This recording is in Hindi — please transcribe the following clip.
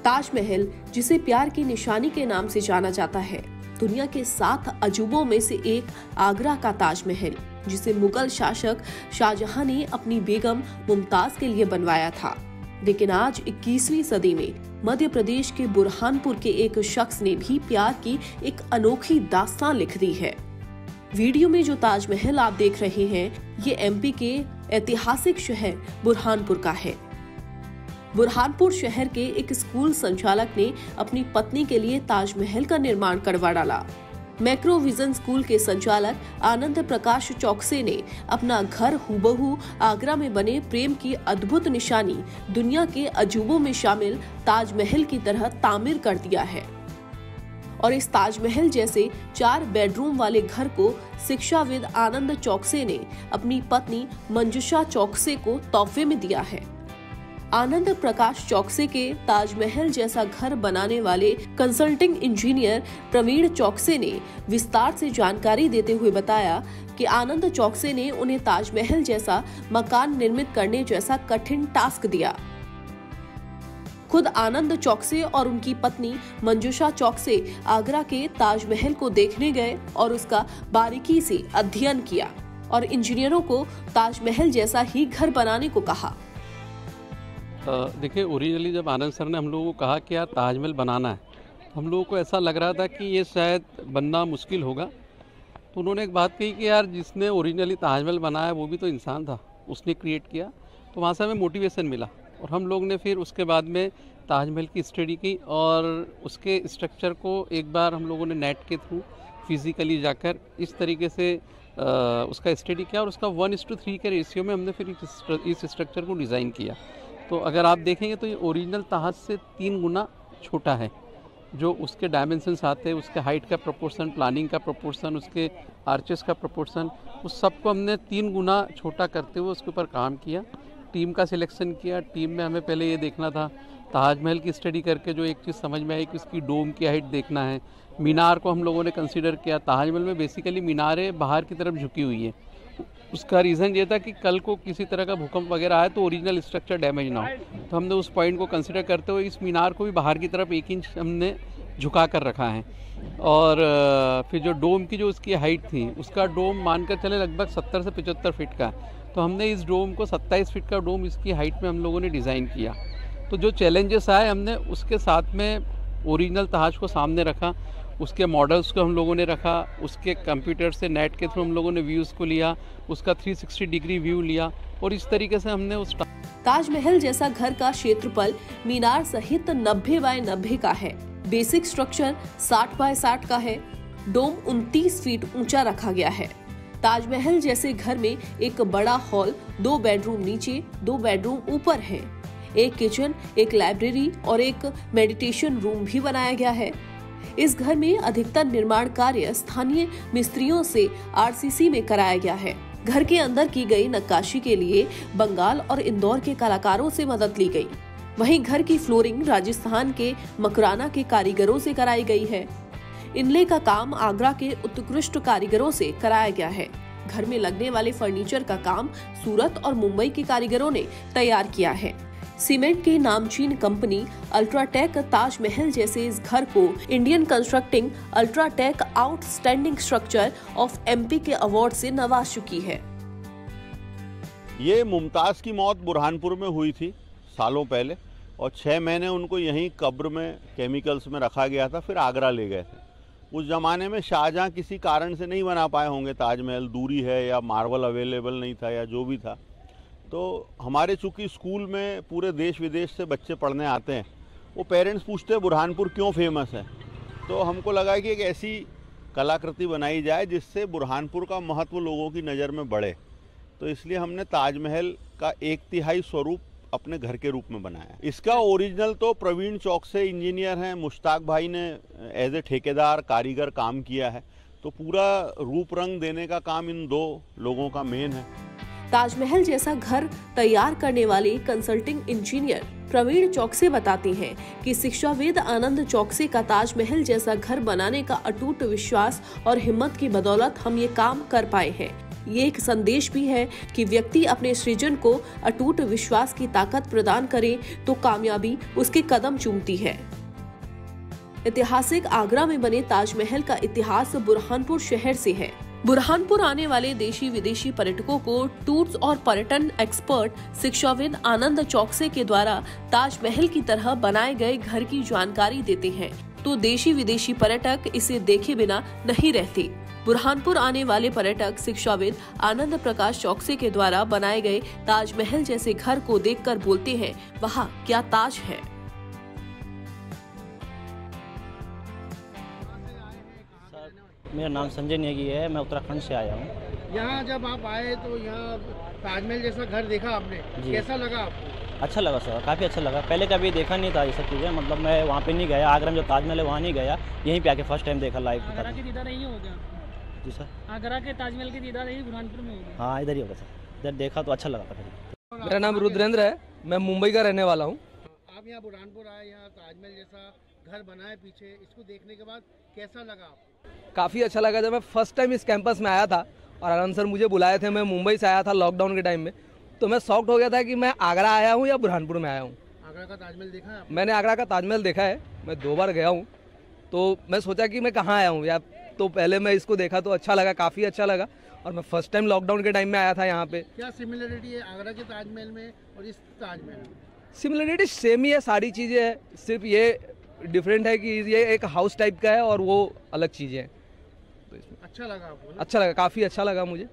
ताजमहल, जिसे प्यार की निशानी के नाम से जाना जाता है, दुनिया के 7 अजूबों में से एक आगरा का ताजमहल, जिसे मुगल शासक शाहजहां ने अपनी बेगम मुमताज के लिए बनवाया था। लेकिन आज 21वीं सदी में मध्य प्रदेश के बुरहानपुर के एक शख्स ने भी प्यार की एक अनोखी दास्तान लिख दी है। वीडियो में जो ताजमहल आप देख रहे हैं, ये एमपी के ऐतिहासिक शहर बुरहानपुर का है। बुरहानपुर शहर के एक स्कूल संचालक ने अपनी पत्नी के लिए ताजमहल का निर्माण करवा डाला। मैक्रोविजन स्कूल के संचालक आनंद प्रकाश चौकसे ने अपना घर हूबहू आगरा में बने प्रेम की अद्भुत निशानी दुनिया के अजूबों में शामिल ताजमहल की तरह तामीर कर दिया है। और इस ताजमहल जैसे 4 बेडरूम वाले घर को शिक्षाविद आनंद चौकसे ने अपनी पत्नी मंजुषा चौकसे को तोहफे में दिया है। आनंद प्रकाश चौकसे के ताजमहल जैसा घर बनाने वाले कंसल्टिंग इंजीनियर प्रवीण चौकसे ने विस्तार से जानकारी देते हुए बताया कि आनंद चौकसे ने उन्हें ताजमहल जैसा मकान निर्मित करने जैसा कठिन टास्क दिया। खुद आनंद चौकसे और उनकी पत्नी मंजुषा चौकसे आगरा के ताजमहल को देखने गए और उसका बारीकी से अध्ययन किया और इंजीनियरों को ताजमहल जैसा ही घर बनाने को कहा। देखिए, ओरिजिनली जब आनंद सर ने हम लोगों को कहा कि यार ताजमहल बनाना है, हम लोगों को ऐसा लग रहा था कि ये शायद बनना मुश्किल होगा। तो उन्होंने एक बात कही कि यार जिसने ओरिजिनली ताजमहल बनाया वो भी तो इंसान था, उसने क्रिएट किया। तो वहाँ से हमें मोटिवेशन मिला और हम लोग ने फिर उसके बाद में ताजमहल की स्टडी की और उसके स्ट्रक्चर को एक बार हम लोगों ने नेट के थ्रू फिज़िकली जाकर इस तरीके से उसका स्टडी किया और उसका 1:3 के रेशियो में हमने फिर इस स्ट्रक्चर को डिज़ाइन किया। तो अगर आप देखेंगे तो ये ओरिजिनल ताज से 3 गुना छोटा है। जो उसके डायमेंशंस आते हैं, उसके हाइट का प्रोपोर्शन, प्लानिंग का प्रोपोर्शन, उसके आर्चेस का प्रोपोर्शन, उस सबको हमने 3 गुना छोटा करते हुए उसके ऊपर काम किया। टीम का सिलेक्शन किया। टीम में हमें पहले ये देखना था, ताजमहल की स्टडी करके जो एक चीज़ समझ में आई कि उसकी डोम की हाइट देखना है। मीनार को हम लोगों ने कंसीडर किया। ताजमहल में बेसिकली मीनारें बाहर की तरफ झुकी हुई है। उसका रीज़न ये था कि कल को किसी तरह का भूकंप वगैरह आए तो ओरिजिनल स्ट्रक्चर डैमेज ना हो। तो हमने उस पॉइंट को कंसिडर करते हुए इस मीनार को भी बाहर की तरफ 1 इंच हमने झुका कर रखा है। और फिर जो डोम की जो उसकी हाइट थी, उसका डोम मानकर चले लगभग 70 से 75 फीट का। तो हमने इस डोम को 27 फीट का डोम इसकी हाइट में हम लोगों ने डिज़ाइन किया। तो जो चैलेंजेस आए, हमने उसके साथ में ओरिजिनल ताज को सामने रखा, उसके मॉडल्स को हम लोगों ने रखा, उसके कंप्यूटर से नेट के थ्रू हम लोगों ने व्यूज़ को लिया, उसका 360 डिग्री व्यू लिया और इस तरीके से हमने उस ताजमहल जैसा घर का क्षेत्रफल मीनार सहित 90 बाय 90 का है। बेसिक स्ट्रक्चर 60 बाय 60 का है। डोम 29 फीट ऊंचा रखा गया है। ताजमहल जैसे घर में एक बड़ा हॉल, 2 बेडरूम नीचे, 2 बेडरूम ऊपर है। एक किचन, एक लाइब्रेरी और एक मेडिटेशन रूम भी बनाया गया है। इस घर में अधिकतर निर्माण कार्य स्थानीय मिस्त्रियों से आरसीसी में कराया गया है। घर के अंदर की गई नक्काशी के लिए बंगाल और इंदौर के कलाकारों से मदद ली गई। वहीं घर की फ्लोरिंग राजस्थान के मकराना के कारीगरों से कराई गई है। इनले का काम आगरा के उत्कृष्ट कारीगरों से कराया गया है। घर में लगने वाले फर्नीचर का काम सूरत और मुंबई के कारीगरों ने तैयार किया है। सीमेंट की नामचीन कंपनी अल्ट्राटेक ताजमहल जैसे इस घर को Indian constructing UltraTech outstanding structure of MP के अवार्ड से नवाज चुकी है। ये मुमताज की मौत बुरहानपुर में हुई थी सालों पहले और 6 महीने उनको यहीं कब्र में केमिकल्स में रखा गया था, फिर आगरा ले गए थे। उस ज़माने में शाहजहां किसी कारण से नहीं बना पाए होंगे ताजमहल, दूरी है या मार्बल अवेलेबल नहीं था या जो भी था। तो हमारे चूँकि स्कूल में पूरे देश विदेश से बच्चे पढ़ने आते हैं, वो पेरेंट्स पूछते हैं बुरहानपुर क्यों फेमस है। तो हमको लगा कि एक ऐसी कलाकृति बनाई जाए जिससे बुरहानपुर का महत्व लोगों की नज़र में बढ़े। तो इसलिए हमने ताजमहल का 1/3 स्वरूप अपने घर के रूप में बनाया। इसका ओरिजिनल तो प्रवीण चौकसे इंजीनियर हैं, मुश्ताक भाई ने एज ए ठेकेदार कारीगर काम किया है। तो पूरा रूप रंग देने का काम इन 2 लोगों का मेन है। ताजमहल जैसा घर तैयार करने वाले कंसल्टिंग इंजीनियर प्रवीण चौकसे बताते हैं कि शिक्षाविद आनंद चौकसे का ताजमहल जैसा घर बनाने का अटूट विश्वास और हिम्मत की बदौलत हम ये काम कर पाए हैं। ये एक संदेश भी है कि व्यक्ति अपने सृजन को अटूट विश्वास की ताकत प्रदान करे तो कामयाबी उसके कदम चूमती है। ऐतिहासिक आगरा में बने ताजमहल का इतिहास बुरहानपुर शहर से है। बुरहानपुर आने वाले देशी विदेशी पर्यटकों को टूर्स और पर्यटन एक्सपर्ट शिक्षाविद आनंद चौकसे के द्वारा ताजमहल की तरह बनाए गए घर की जानकारी देते हैं, तो देशी विदेशी पर्यटक इसे देखे बिना नहीं रहते। बुरहानपुर आने वाले पर्यटक शिक्षाविद आनंद प्रकाश चौकसे के द्वारा बनाए गए ताजमहल जैसे घर को देखकर बोलते हैं, वाह क्या ताज है। मेरा नाम संजय नेगी है, मैं उत्तराखंड से आया हूँ। यहाँ जब आप आए तो यहाँ ताजमहल जैसा घर देखा आपने, कैसा लगा आपको? अच्छा लगा सर, काफ़ी अच्छा लगा। पहले कभी देखा नहीं था ये सब चीज़ें, मतलब मैं वहाँ पे नहीं गया। आगरा में जो ताजमहल है वहाँ नहीं गया, यहीं पे आके फर्स्ट टाइम देखा लाइव। आगरा के दीदार यहीं हो गया? जी सर, आगरा के ताजमहल के दीदार यहीं बुरहानपुर में हो गया? हाँ इधर ही होगा सर, इधर देखा तो अच्छा लगा था। मेरा नाम रुद्रेंद्र है, मैं मुंबई का रहने वाला हूँ। आप यहाँ बुरहानपुर आए, यहाँ ताजमहल जैसा घर बनाए पीछे, इसको देखने के बाद कैसा लगा आपको? काफ़ी अच्छा लगा। जब मैं फर्स्ट टाइम इस कैंपस में आया था और आनंद सर मुझे बुलाए थे, मैं मुंबई से आया था लॉकडाउन के टाइम में, तो मैं शॉक्ड हो गया था कि मैं आगरा आया हूँ या बुरहानपुर में आया हूँ। आगरा का ताजमहल देखा है आपने? मैंने आगरा का ताजमहल देखा है, मैं 2 बार गया हूँ, तो मैं सोचा कि मैं कहाँ आया हूँ या तो पहले मैं इसको देखा तो अच्छा लगा, काफ़ी अच्छा लगा। और मैं फर्स्ट टाइम लॉकडाउन के टाइम में आया था यहाँ पे। क्या सिमिलरिटी है आगरा के ताजमहल में और इस ताजमहल में? सिमिलरिटी सेम ही है, सारी चीज़ें हैं, सिर्फ ये डिफरेंट है कि ये एक हाउस टाइप का है और वो अलग चीज़ें हैं। अच्छा लगा आपको? अच्छा लगा, काफ़ी अच्छा लगा मुझे।